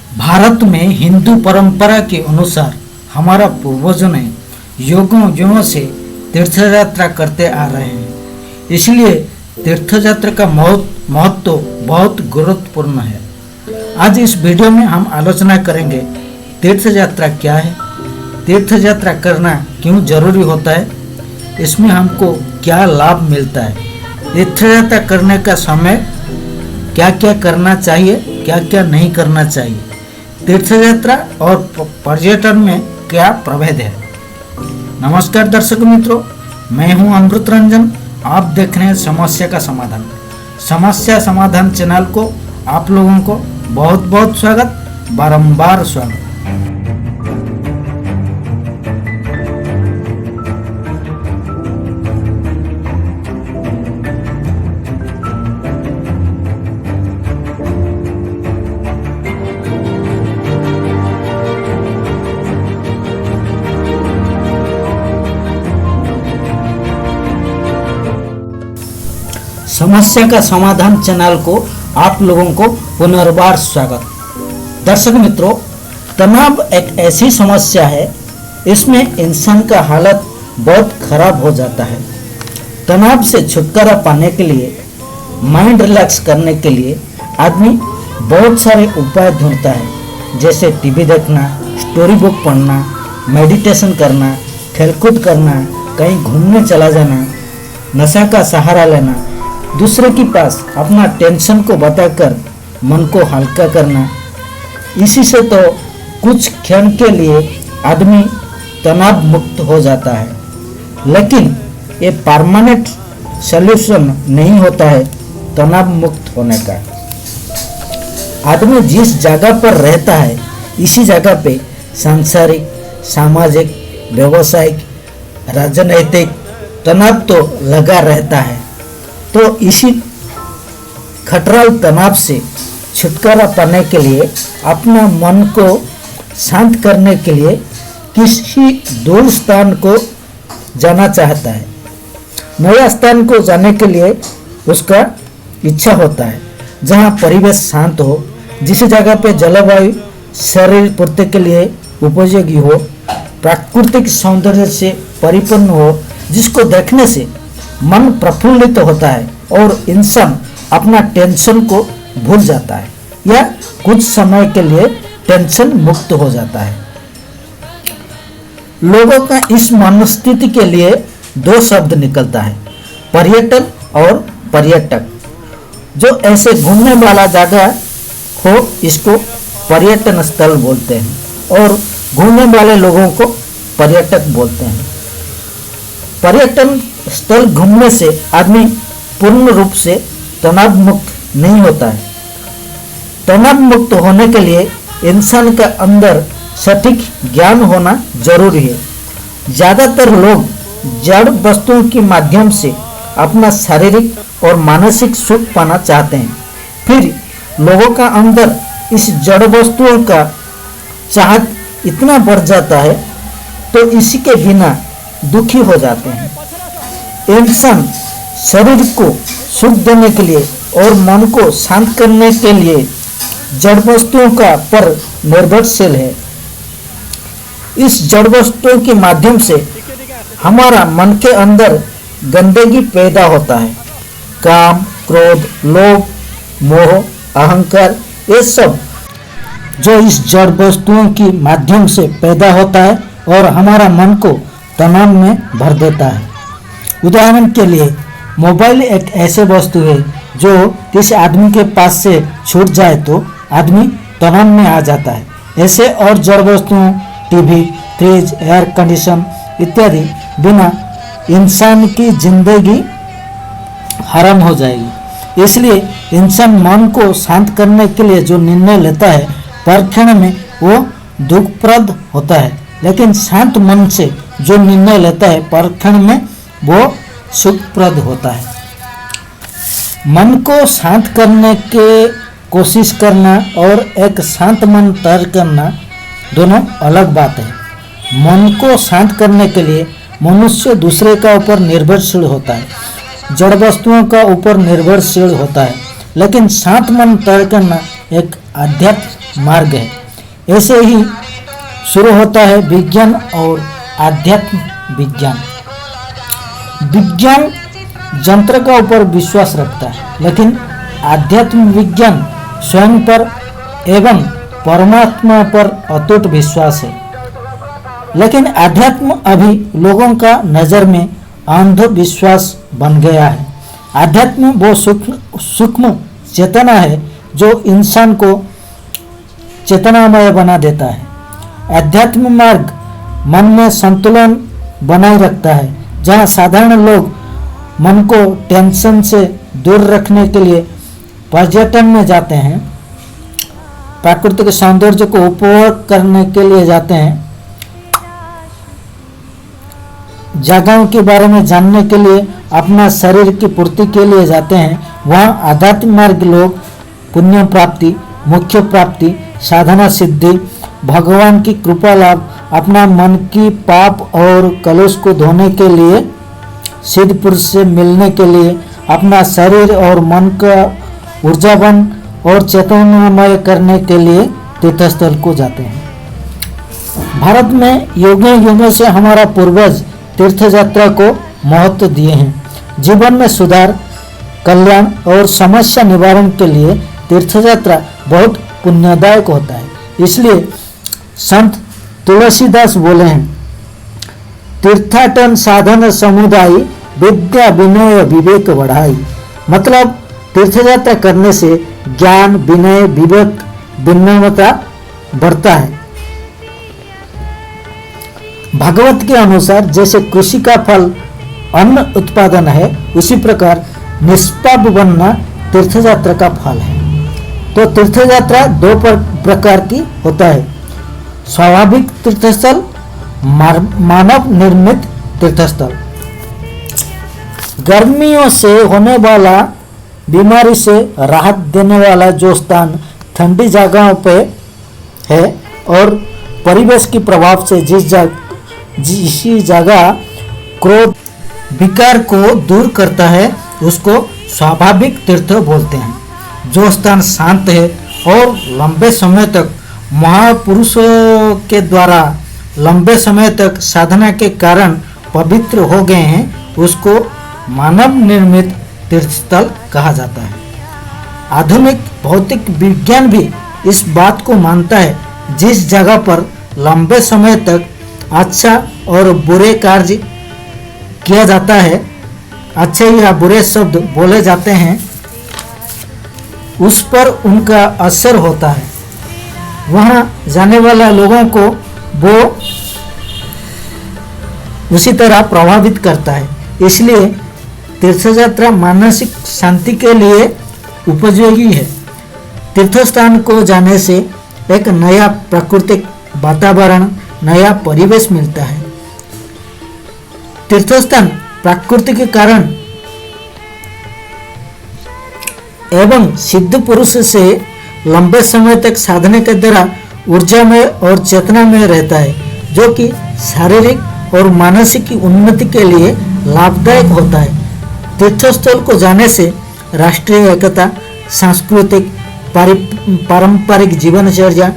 भारत में हिंदू परंपरा के अनुसार हमारा पूर्वजों ने युगों युगों से तीर्थ यात्रा करते आ रहे हैं। इसलिए तीर्थ यात्रा का महत्व बहुत गुरुत्वपूर्ण है। आज इस वीडियो में हम आलोचना करेंगे तीर्थ यात्रा क्या है, तीर्थ यात्रा करना क्यों जरूरी होता है, इसमें हमको क्या लाभ मिलता है, तीर्थ यात्रा करने का समय क्या क्या करना चाहिए, क्या क्या नहीं करना चाहिए, तीर्थ यात्रा और पर्यटन में क्या प्रभेद है। नमस्कार दर्शक मित्रों, मैं हूं अमृत रंजन। आप देख रहे हैं समस्या का समाधान। समस्या समाधान चैनल को आप लोगों को बहुत बहुत स्वागत, बारंबार स्वागत। समस्या का समाधान चैनल को आप लोगों को पुनर्बार स्वागत। दर्शक मित्रों, तनाव एक ऐसी समस्या है, इसमें इंसान का हालत बहुत खराब हो जाता है। तनाव से छुटकारा पाने के लिए, माइंड रिलैक्स करने के लिए आदमी बहुत सारे उपाय ढूंढता है, जैसे टीवी देखना, स्टोरी बुक पढ़ना, मेडिटेशन करना, खेलकूद करना, कहीं घूमने चला जाना, नशा का सहारा लेना, दूसरे के पास अपना टेंशन को बताकर मन को हल्का करना। इसी से तो कुछ क्षण के लिए आदमी तनाव मुक्त हो जाता है, लेकिन ये परमानेंट सॉल्यूशन नहीं होता है तनाव मुक्त होने का। आदमी जिस जगह पर रहता है, इसी जगह पे सांसारिक, सामाजिक, व्यवसायिक, राजनैतिक तनाव तो लगा रहता है। तो इसी खटराल तनाव से छुटकारा पाने के लिए, अपना मन को शांत करने के लिए किसी दूर स्थान को जाना चाहता है। नया स्थान को जाने के लिए उसका इच्छा होता है, जहाँ परिवेश शांत हो, जिस जगह पे जलवायु शरीर पूर्ति के लिए उपयोगी हो, प्राकृतिक सौंदर्य से परिपूर्ण हो, जिसको देखने से मन प्रफुल्लित होता है और इंसान अपना टेंशन को भूल जाता है या कुछ समय के लिए टेंशन मुक्त हो जाता है। लोगों का इस मनोस्थिति के लिए दो शब्द निकलता है, पर्यटन और पर्यटक। जो ऐसे घूमने वाला जगह हो, इसको पर्यटन स्थल बोलते हैं और घूमने वाले लोगों को पर्यटक बोलते हैं। पर्यटन स्थल घूमने से आदमी पूर्ण रूप से तनाव मुक्त नहीं होता है। तनाव मुक्त होने के लिए इंसान के अंदर सटीक ज्ञान होना जरूरी है। ज़्यादातर लोग जड़ वस्तुओं के माध्यम से अपना शारीरिक और मानसिक सुख पाना चाहते हैं। फिर लोगों का अंदर इस जड़ वस्तुओं का चाहत इतना बढ़ जाता है, तो इसी के बिना दुखी हो जाते हैं। इंसान शरीर को सुख देने के लिए और मन को शांत करने के लिए जड़ वस्तुओं का पर निर्भरशील है। इस जड़ वस्तुओं के माध्यम से हमारा मन के अंदर गंदगी पैदा होता है। काम, क्रोध, लोभ, मोह, अहंकार, ये सब जो इस जड़ वस्तुओं के माध्यम से पैदा होता है और हमारा मन को तनाव में भर देता है। उदाहरण के लिए, मोबाइल एक ऐसे वस्तु है जो किसी आदमी के पास से छूट जाए तो आदमी तनाव में आ जाता है। ऐसे और जड़ वस्तुओं, टीवी, फ्रिज, एयर कंडीशन इत्यादि बिना इंसान की जिंदगी हराम हो जाएगी। इसलिए इंसान मन को शांत करने के लिए जो निर्णय लेता है, परीक्षण में वो दुखप्रद होता है, लेकिन शांत मन से जो निर्णय लेता है, परीक्षण में वो सुखप्रद होता है। मन को शांत करने के कोशिश करना और एक शांत मन तैयार करना दोनों अलग बात है। मन को शांत करने के लिए मनुष्य दूसरे का ऊपर निर्भरशील होता है, जड़ वस्तुओं का ऊपर निर्भरशील होता है, लेकिन शांत मन तैयार करना एक आध्यात्म मार्ग है। ऐसे ही शुरू होता है विज्ञान और आध्यात्म विज्ञान। विज्ञान यंत्र का ऊपर विश्वास रखता है, लेकिन आध्यात्म विज्ञान स्वयं पर एवं परमात्मा पर अटूट विश्वास है। लेकिन आध्यात्म अभी लोगों का नज़र में अंधविश्वास बन गया है। आध्यात्म वो सूक्ष्म चेतना है जो इंसान को चेतनामय बना देता है। आध्यात्म मार्ग मन में संतुलन बनाए रखता है। जहाँ साधारण लोग मन को टेंशन से दूर रखने के लिए पर्यटन में जाते हैं, प्राकृतिक सौंदर्य को उपभोग करने के लिए जाते हैं, जगहों के बारे में जानने के लिए, अपना शरीर की पूर्ति के लिए जाते हैं, वहाँ आध्यात्म मार्ग लोग पुण्य प्राप्ति, मुख्य प्राप्ति, साधना सिद्धि, भगवान की कृपा लाभ, अपना मन की पाप और कलुष को धोने के लिए, सिद्ध पुरुष से मिलने के लिए, अपना शरीर और मन का ऊर्जावान और चेतनामय करने के लिए तीर्थस्थल को जाते हैं। भारत में युगों युगों से हमारा पूर्वज तीर्थ यात्रा को महत्व दिए हैं। जीवन में सुधार, कल्याण और समस्या निवारण के लिए तीर्थ यात्रा बहुत पुण्यदायक होता है। इसलिए संत तुलसीदास बोले हैं, तीर्थाटन साधन समुदाय, विद्या विनय विवेक बढ़ाई। मतलब तीर्थ यात्रा करने से ज्ञान, विनय, विवेक, विनम्रता बढ़ता है। भागवत के अनुसार जैसे कृषि का फल अन्न उत्पादन है, उसी प्रकार निष्पाप बनना तीर्थ यात्रा का फल है। तो तीर्थ यात्रा दो प्रकार की होता है, स्वाभाविक तीर्थस्थल, मानव निर्मित तीर्थस्थल। गर्मियों से होने वाला बीमारी से राहत देने वाला जो स्थान ठंडी जगहों पे है और परिवेश के प्रभाव से जिस जगह क्रोध विकार को दूर करता है, उसको स्वाभाविक तीर्थ बोलते हैं। जो स्थान शांत है और लंबे समय तक महापुरुषों के द्वारा लंबे समय तक साधना के कारण पवित्र हो गए हैं, उसको मानव निर्मित तीर्थस्थल कहा जाता है। आधुनिक भौतिक विज्ञान भी इस बात को मानता है, जिस जगह पर लंबे समय तक अच्छा और बुरे कार्य किया जाता है, अच्छे या बुरे शब्द बोले जाते हैं, उस पर उनका असर होता है। वहाँ जाने वाला लोगों को वो उसी तरह प्रभावित करता है। इसलिए तीर्थ यात्रा मानसिक शांति के लिए उपयोगी है। तीर्थ स्थान को जाने से एक नया प्राकृतिक वातावरण, नया परिवेश मिलता है। तीर्थस्थान प्रकृति के कारण एवं सिद्ध पुरुष से लंबे समय तक साधने के द्वारा ऊर्जा में और चेतना में रहता है, जो कि शारीरिक और मानसिक उन्नति के लिए लाभदायक होता है। तीर्थस्थल को जाने से राष्ट्रीय एकता, सांस्कृतिक पारंपरिक जीवनचर्या,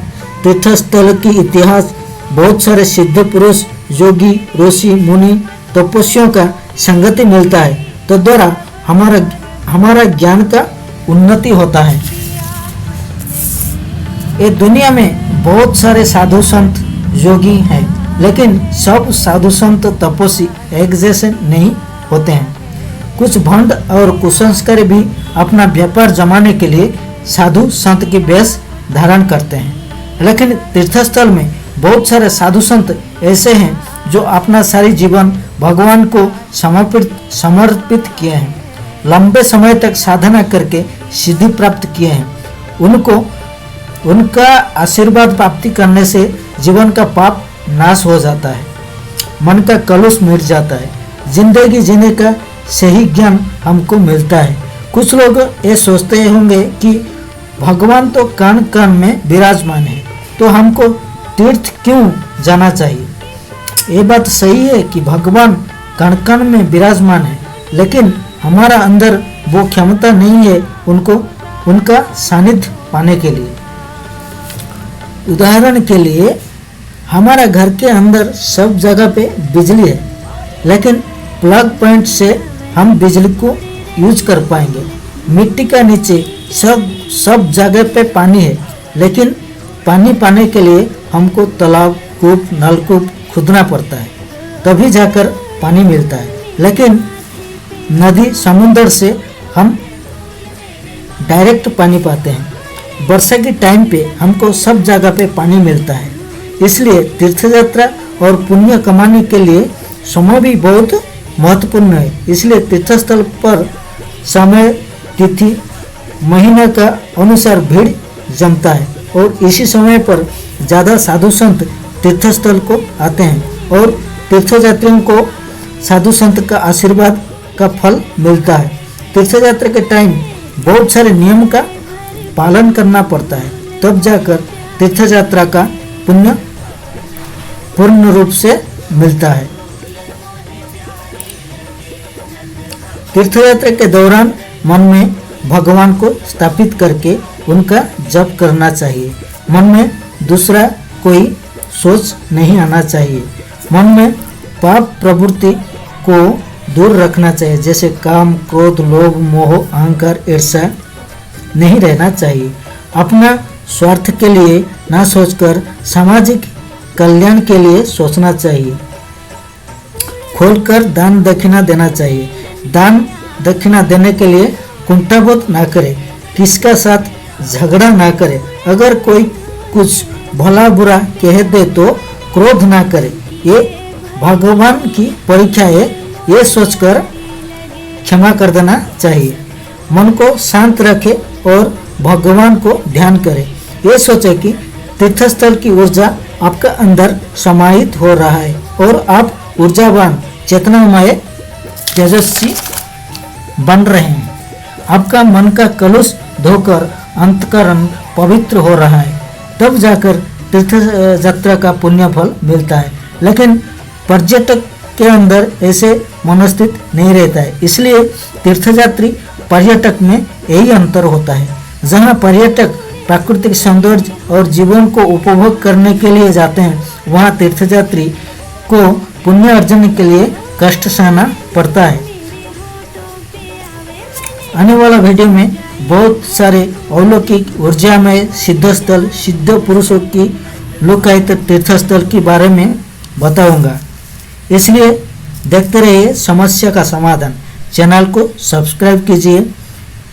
तीर्थस्थल की इतिहास, बहुत सारे सिद्ध पुरुष, योगी, ऋषि, मुनि, तपस्वियों का संगति मिलता है, तो द्वारा हमारा ज्ञान का उन्नति होता है। ये दुनिया में बहुत सारे साधु संत योगी हैं, लेकिन सब साधु संत तपस्वी एक जैसे नहीं होते हैं। कुछ भंड और कुसंस्कारी भी अपना व्यापार जमाने के लिए साधु संत की वेश धारण करते हैं। लेकिन तीर्थस्थल में बहुत सारे साधु संत ऐसे हैं जो अपना सारी जीवन भगवान को समर्पित किए हैं, लंबे समय तक साधना करके सिद्धि प्राप्त किए हैं। उनका आशीर्वाद प्राप्ति करने से जीवन का पाप नाश हो जाता है, मन का कलुष मिट जाता है, जिंदगी जीने का सही ज्ञान हमको मिलता है। कुछ लोग ये सोचते होंगे कि भगवान तो कण कण में विराजमान है, तो हमको तीर्थ क्यों जाना चाहिए। ये बात सही है कि भगवान कण कण में विराजमान है, लेकिन हमारा अंदर वो क्षमता नहीं है उनका सानिध्य पाने के लिए। उदाहरण के लिए हमारा घर के अंदर सब जगह पे बिजली है, लेकिन प्लग पॉइंट से हम बिजली को यूज कर पाएंगे। मिट्टी का नीचे सब जगह पे पानी है, लेकिन पानी पाने के लिए हमको तालाब, कूप, नलकूप खोदना पड़ता है, तभी जाकर पानी मिलता है। लेकिन नदी, समुद्र से हम डायरेक्ट पानी पाते हैं। वर्षा के टाइम पे हमको सब जगह पे पानी मिलता है। इसलिए तीर्थ यात्रा और पुण्य कमाने के लिए समय भी बहुत महत्वपूर्ण है। इसलिए तीर्थस्थल पर समय, तिथि, महीना का अनुसार भीड़ जमता है और इसी समय पर ज़्यादा साधु संत तीर्थस्थल को आते हैं और तीर्थयात्रियों को साधु संत का आशीर्वाद का फल मिलता है। तीर्थयात्रा के टाइम बहुत सारे नियम का पालन करना पड़ता है, तब जाकर तीर्थयात्रा का पुण्य पूर्ण रूप से मिलता है। तीर्थयात्रा के दौरान मन में भगवान को स्थापित करके उनका जप करना चाहिए। मन में दूसरा कोई सोच नहीं आना चाहिए। मन में पाप प्रवृत्ति को दूर रखना चाहिए, जैसे काम, क्रोध, लोभ, मोह, अहंकार, ईर्ष्या नहीं रहना चाहिए। अपना स्वार्थ के लिए ना सोचकर सामाजिक कल्याण के लिए सोचना चाहिए। खोलकर दान दक्षिणा देना चाहिए। दान दक्षिणा देने के लिए कुंठाबोध ना करे, किसका साथ झगड़ा ना करे। अगर कोई कुछ भला बुरा कह दे तो क्रोध ना करे, ये भगवान की परीक्षा है, ये सोचकर क्षमा कर देना चाहिए। मन को शांत रखे और भगवान को ध्यान करे। ये सोचे कि तीर्थस्थल की ऊर्जा आपका अंदर समाहित हो रहा है और आप ऊर्जावान, चेतनामय, तेजस्वी बन रहे हैं। आपका मन का कलुष धोकर अंतकरण पवित्र हो रहा है, तब जाकर तीर्थ यात्रा का पुण्य फल मिलता है। लेकिन पर्यटक के अंदर ऐसे मनस्थित नहीं रहता है। इसलिए तीर्थयात्री पर्यटक में यही अंतर होता है। जहाँ पर्यटक प्राकृतिक सौंदर्य और जीवन को उपभोग करने के लिए जाते हैं, वहाँ तीर्थयात्री को पुण्य अर्जन के लिए कष्ट सहना पड़ता है। आने वाला वीडियो में बहुत सारे अलौकिक, ऊर्जामय, सिद्धस्थल, सिद्ध पुरुषों की लोकायत तीर्थस्थल के बारे में बताऊंगा। इसलिए देखते रहिए समस्या का समाधान। चैनल को सब्सक्राइब कीजिए,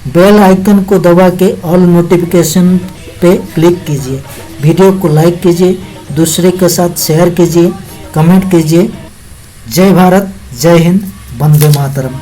बेल आइकन को दबा के ऑल नोटिफिकेशन पे क्लिक कीजिए, वीडियो को लाइक कीजिए, दूसरे के साथ शेयर कीजिए, कमेंट कीजिए। जय भारत, जय हिंद, वंदे मातरम।